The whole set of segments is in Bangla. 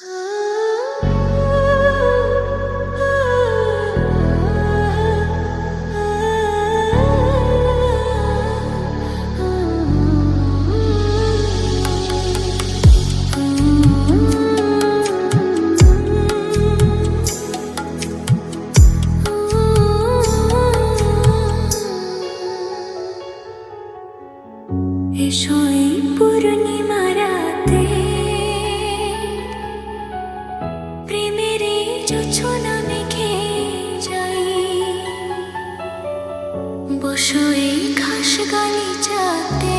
এসো এই পূর্ণিমা রাতে, প্রেমের এই জোছনা মেখে যাই। বসো এই ঘাস গালিচাতে,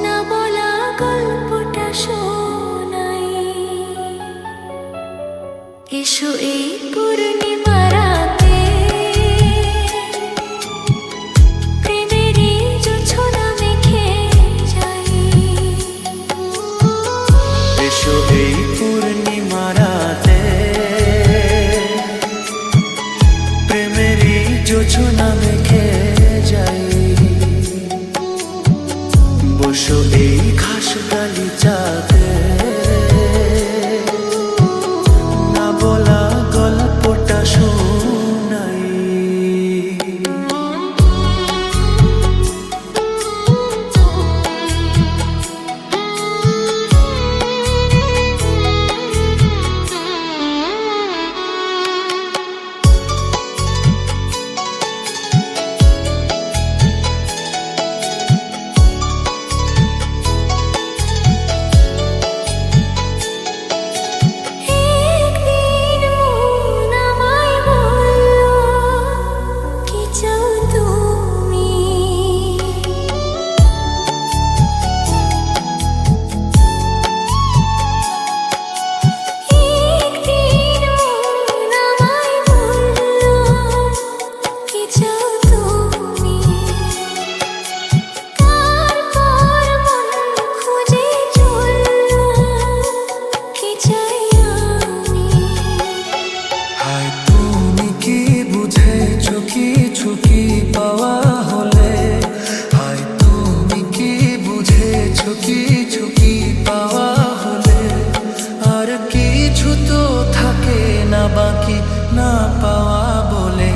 না বলা গল্পটা শোনাই। এসো এই পূর্ণিমা রাতে, এই পূর্ণিমা রাতে, প্রেমেরই জোছনা মেখে যাই। বসো এই ঘাস গালিচাতে, না বলা গল্পটা শোনাই। কিছু কি পাওয়া হলে, হায় তুমি কি বুঝেছো কিছু কি পাওয়া হলে, আর কিছু তো থাকে না বাকি না পাওয়া বলে,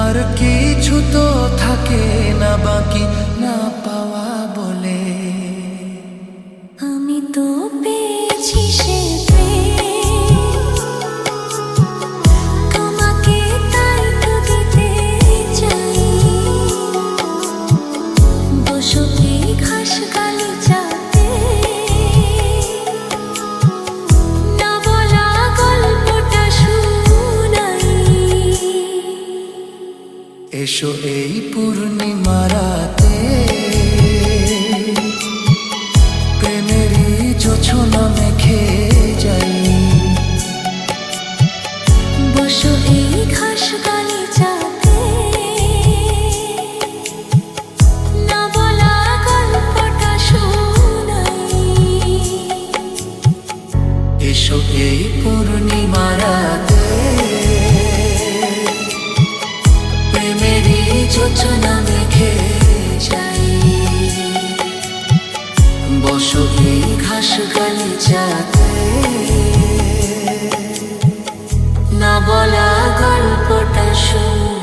আর কিছু তো থাকে না বাকি না পাওয়া বলে। আমি তো পেয়েছি সে এসো এই পূর্ণিমা রাতে, প্রেমেরই জোছনা মেখে যাই। বসো এই ঘাস গালিচাতে, না বলা গল্পটা শোনাই। এসো এই পূর্ণিমা রাতে, প্রেমেরই জোছনা মেখে যাই। বসো এই ঘাস গালিচাতে, না বলা গল্পটা শোনাই।